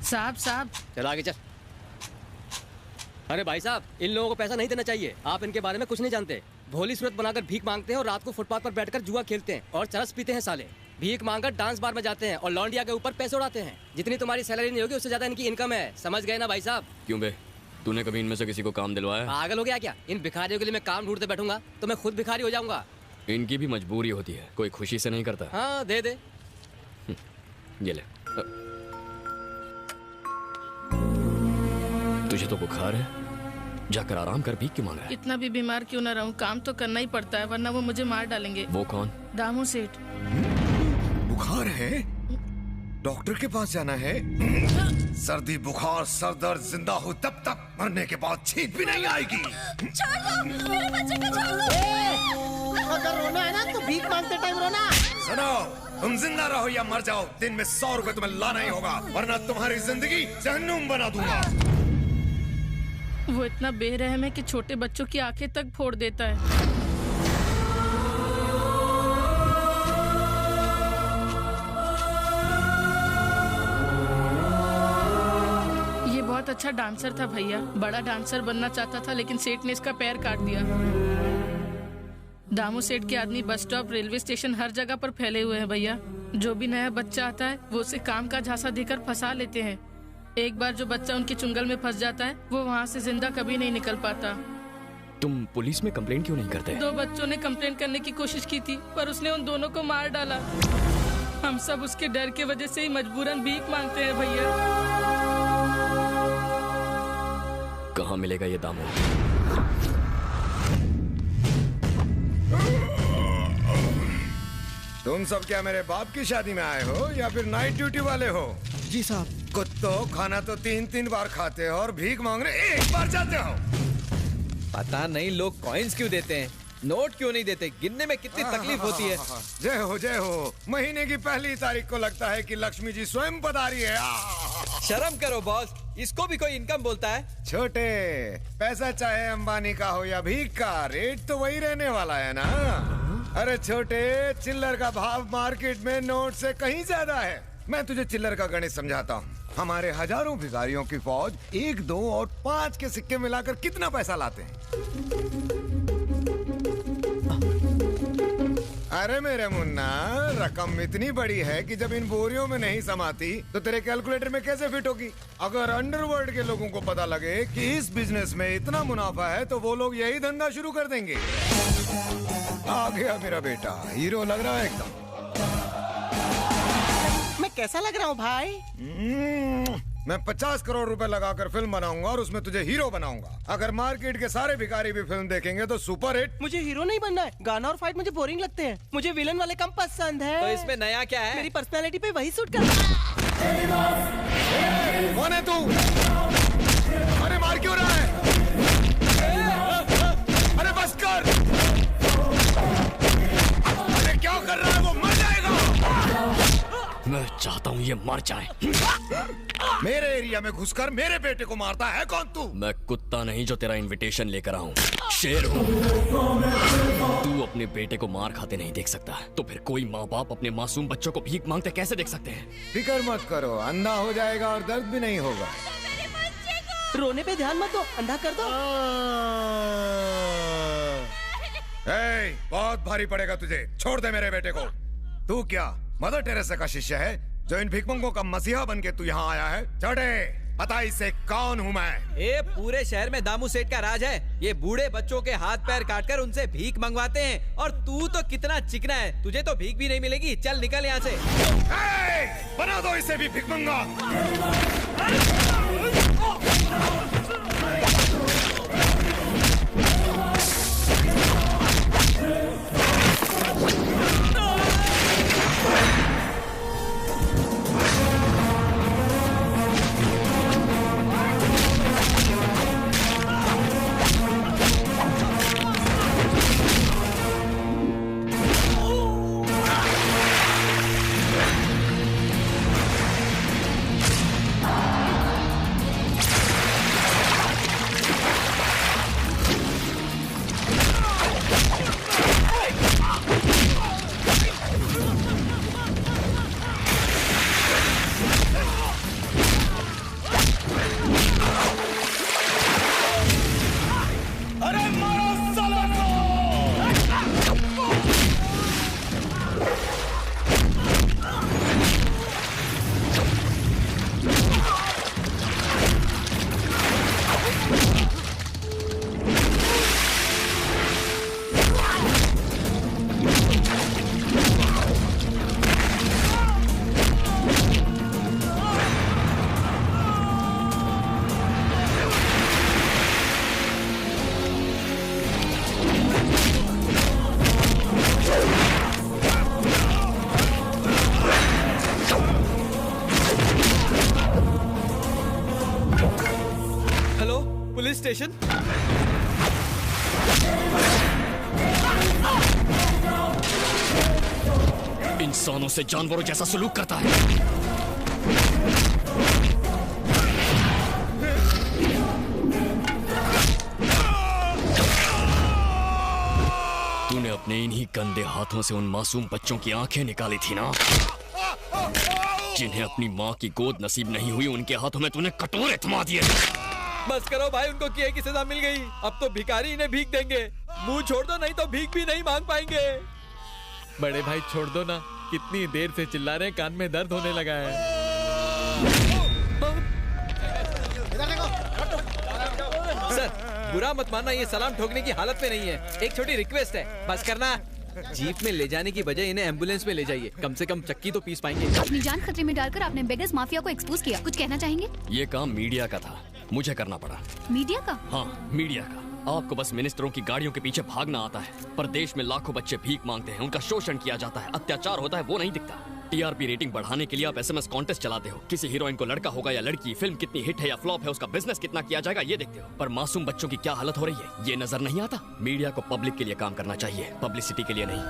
साहब साहब। चल आगे चल। अरे भाई साहब, इन लोगों को पैसा नहीं देना चाहिए। आप इनके बारे में कुछ नहीं जानते। भोली सूरत बनाकर भीख मांगते हैं और रात को फुटपाथ पर बैठकर जुआ खेलते हैं और चरस पीते हैं साले। भीख मांगकर डांस बार में जाते हैं और लौंडिया के ऊपर पैसे उड़ाते हैं। जितनी तुम्हारी सैलरी नहीं होगी उससे ज्यादा इनकी इनकम है। समझ गए ना भाई साहब? क्यों बे, तूने कभी इनमें से किसी को काम दिलवाया? पागल हो गया क्या? इन भिखारियों के लिए मैं काम ढूंढते बैठूंगा तो मैं खुद भिखारी हो जाऊंगा। इनकी भी मजबूरी होती है, कोई खुशी से नहीं करता। हाँ दे दे। ये ले। तुझे तो बुखार है, जाकर आराम कर, भीख क्यों मांग रहा है? इतना भी बीमार क्यों ना रहूं, काम तो करना ही पड़ता है वरना वो मुझे मार डालेंगे। वो कौन? दामू सेठ। बुखार है? डॉक्टर के पास जाना है? सर्दी बुखार सर दर्द जिंदा हो तब तक, मरने के बाद छींक भी नहीं आएगी। छोड़ दो मेरे बच्चे को, छोड़ दो। अगर रोना है ना तो भीख मांगते टाइम रोना। सुनो, तुम जिंदा रहो या मर जाओ, दिन में 100 रुपए तुम्हें लाना ही होगा, वरना तुम्हारी जिंदगी जहन्नुम बना दूंगा। वो इतना बेरहम है कि छोटे बच्चों की आंखें तक फोड़ देता है। ये बहुत अच्छा डांसर था भैया, बड़ा डांसर बनना चाहता था लेकिन सेठ ने इसका पैर काट दिया। दामू सेठ के आदमी बस स्टॉप, रेलवे स्टेशन, हर जगह पर फैले हुए हैं भैया। जो भी नया बच्चा आता है वो उसे काम का झांसा देकर फंसा लेते हैं। एक बार जो बच्चा उनके चुंगल में फंस जाता है वो वहाँ से जिंदा कभी नहीं निकल पाता। तुम पुलिस में कंप्लेंट क्यों नहीं करते? 2 बच्चों ने कंप्लेंट करने की कोशिश की थी पर उसने उन दोनों को मार डाला। हम सब उसके डर के वजह से ही मजबूरन भीख मांगते हैं भैया। कहाँ मिलेगा ये दामू? तुम सब क्या मेरे बाप की शादी में आए हो या फिर नाइट ड्यूटी वाले हो? जी साहब। कुत्तो, खाना तो 3-3 बार खाते हो और भीख मांगने 1 बार जाते हो। पता नहीं लोग कॉइन्स क्यों देते हैं, नोट क्यों नहीं देते, गिनने में कितनी तकलीफ होती है। जय हो जय हो। महीने की पहली तारीख को लगता है कि लक्ष्मी जी स्वयं पधारी है। शर्म करो बॉस, इसको भी कोई इनकम बोलता है? छोटे, पैसा चाहे अंबानी का हो या भीख का, रेट तो वही रहने वाला है ना। अरे छोटे, चिल्लर का भाव मार्केट में नोट से कहीं ज्यादा है। मैं तुझे चिल्लर का गणित समझाता हूँ। हमारे हजारों भिखारियों की फौज 1, 2 और 5 के सिक्के मिलाकर कितना पैसा लाते हैं? अरे मेरे मुन्ना, रकम इतनी बड़ी है कि जब इन बोरियों में नहीं समाती तो तेरे कैलकुलेटर में कैसे फिट होगी? अगर अंडरवर्ल्ड के लोगों को पता लगे कि इस बिजनेस में इतना मुनाफा है तो वो लोग यही धंधा शुरू कर देंगे। आ गया मेरा बेटा, हीरो लग रहा है एकदम। मैं कैसा लग रहा हूँ भाई? मैं 50 करोड़ रुपए लगाकर फिल्म बनाऊंगा और उसमें तुझे हीरो बनाऊंगा। अगर मार्केट के सारे भिखारी भी फिल्म देखेंगे तो सुपर हिट। मुझे हीरो नहीं बनना है, गाना और फाइट मुझे बोरिंग लगते हैं। मुझे विलन वाले कम पसंद है। तो इसमें नया क्या है? मेरी पर्सनालिटी पे वही सूट करता है। कौन है तू? अरे मार क्यों रहा है? अरे बस कर। अरे क्या कर रहा है? वो मर जाएगा। मैं चाहता हूँ ये मर जाए। मेरे एरिया में घुसकर मेरे बेटे को मारता है कौन तू? मैं कुत्ता नहीं जो तेरा इनविटेशन लेकर आऊं, शेर हूँ। तू अपने बेटे को मार खाते नहीं देख सकता, तो फिर कोई माँ बाप अपने मासूम बच्चों को भीख मांगते कैसे देख सकते हैं? फिक्र मत करो, अंधा हो जाएगा और दर्द भी नहीं होगा। रोने पे ध्यान मत दो, अंधा कर दो। बहुत भारी पड़ेगा तुझे, छोड़ दे मेरे बेटे को। तू क्या मदर टेरेसा का शिष्य है जो इन भिखमंगों का मसीहा बन के तू यहाँ आया है? चढ़े, पता इसे कौन हूँ मैं? ये पूरे शहर में दामू सेठ का राज है। ये बूढ़े बच्चों के हाथ पैर काटकर उनसे भीख मंगवाते हैं। और तू तो कितना चिकना है, तुझे तो भीख भी नहीं मिलेगी। चल निकल यहाँ से। बना दो इसे भी भिखमंगा। स्टेशन? इंसानों से जानवरों जैसा सलूक करता है। तूने अपने इन्हीं गंदे हाथों से उन मासूम बच्चों की आंखें निकाली थी ना, जिन्हें अपनी माँ की गोद नसीब नहीं हुई। उनके हाथों में तूने कटोरे थमा दिए। बस करो भाई, उनको किए की सजा मिल गई। अब तो भिखारी इन्हें भीख देंगे। मुंह छोड़ दो, नहीं तो भीख भी नहीं मांग पाएंगे। बड़े भाई छोड़ दो ना, कितनी देर से चिल्ला रहे हैं, कान में दर्द होने लगा है। सर बुरा मत मानना, ये सलाम ठोकने की हालत में नहीं है। एक छोटी रिक्वेस्ट है, बस करना। जीप में ले जाने की बजाय इन्हें एम्बुलेंस में ले जाइए, कम से कम चक्की तो पीस पाएंगे। अपनी जान खतरे में डालकर आपने बेगस माफिया को एक्सपोज किया, कुछ कहना चाहेंगे? ये काम मीडिया का था, मुझे करना पड़ा। मीडिया का? हाँ, मीडिया का। आपको बस मिनिस्टरों की गाड़ियों के पीछे भागना आता है, पर देश में लाखों बच्चे भीख मांगते हैं, उनका शोषण किया जाता है, अत्याचार होता है, वो नहीं दिखता। टीआरपी रेटिंग बढ़ाने के लिए आप एसएमएस कॉन्टेस्ट चलाते हो। किसी हीरोइन को लड़का होगा या लड़की, फिल्म कितनी हिट है या फ्लॉप है, उसका बिजनेस कितना किया जाएगा, ये देखते हो। पर मासूम बच्चों की क्या हालत हो रही है, ये नजर नहीं आता। मीडिया को पब्लिक के लिए काम करना चाहिए, पब्लिसिटी के लिए नहीं।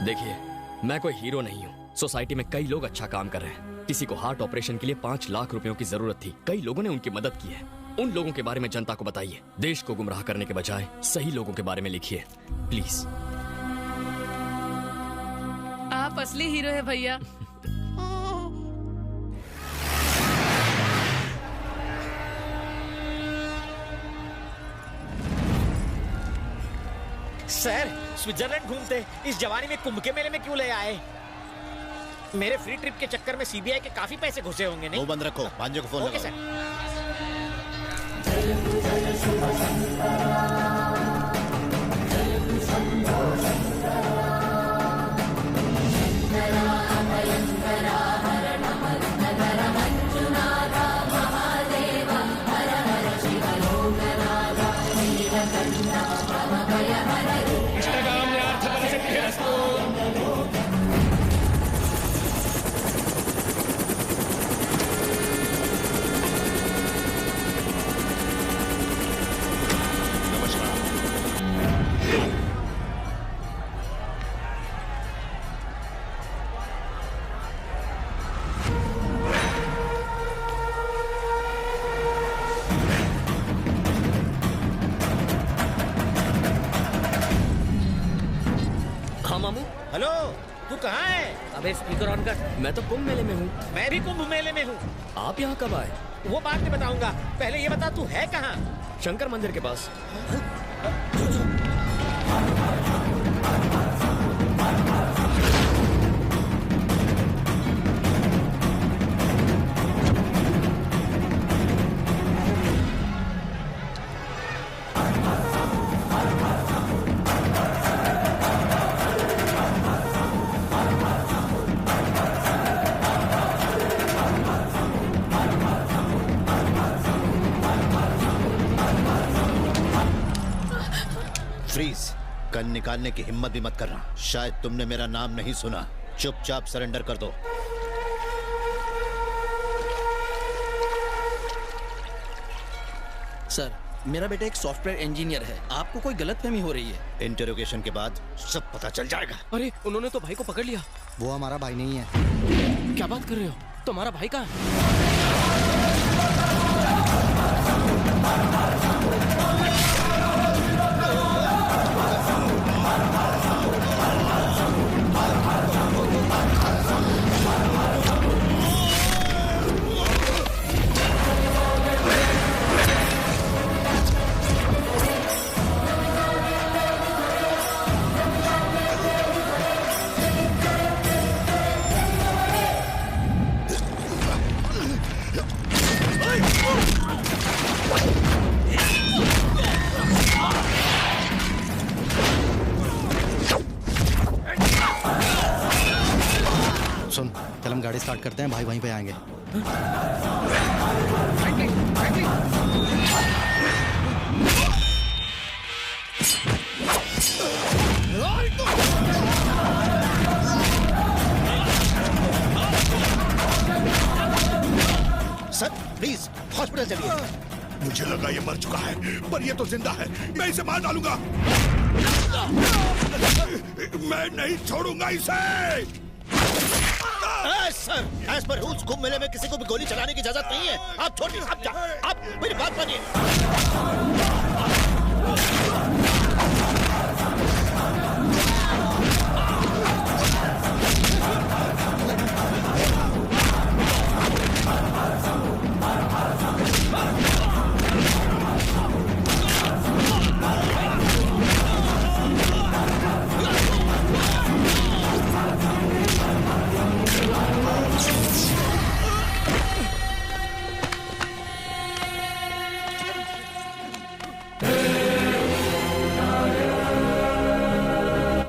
देखिए, मैं कोई हीरो नहीं हूँ। सोसाइटी में कई लोग अच्छा काम कर रहे हैं। किसी को हार्ट ऑपरेशन के लिए 5 लाख रुपयों की जरूरत थी, कई लोगों ने उनकी मदद की है। उन लोगों के बारे में जनता को बताइए। देश को गुमराह करने के बजाय सही लोगों के बारे में लिखिए, प्लीज। आप असली हीरो है भैया। सर, स्विट्जरलैंड घूमते इस जवानी में कुंभ के मेले में क्यों ले आए? मेरे फ्री ट्रिप के चक्कर में सीबीआई के काफी पैसे घुसे होंगे नहीं? वो बंद रखो, भांजे को फोन ओके सर। हेलो, तू कहाँ है? अबे स्पीकर ऑन कर। मैं तो कुंभ मेले में हूँ। मैं भी कुंभ मेले में हूँ। आप यहाँ कब आए? वो बात मैं बताऊंगा, पहले ये बता तू है कहाँ? शंकर मंदिर के पास। फ्रीज, गन निकालने की हिम्मत भी मत करना। शायद तुमने मेरा नाम नहीं सुना। चुपचाप सरेंडर कर दो। सर, मेरा बेटा एक सॉफ्टवेयर इंजीनियर है, आपको कोई गलतफहमी हो रही है। इंटरोगेशन के बाद सब पता चल जाएगा। अरे, उन्होंने तो भाई को पकड़ लिया। वो हमारा भाई नहीं है। क्या बात कर रहे हो? तुम्हारा भाई कहाँ है? सुन, चल हम गाड़ी स्टार्ट करते हैं, भाई वहीं पे आएंगे। सर प्लीज, हॉस्पिटल हॉस्पिटल चलिए। मुझे लगा ये मर चुका है, पर ये तो जिंदा है। मैं इसे मार डालूंगा। मैं नहीं छोड़ूंगा इसे। सर, एज पर रूल्स कुंभ मेले में किसी को भी गोली चलाने की इजाजत नहीं है। आप छोड़िए, आप मेरी बात मानिए।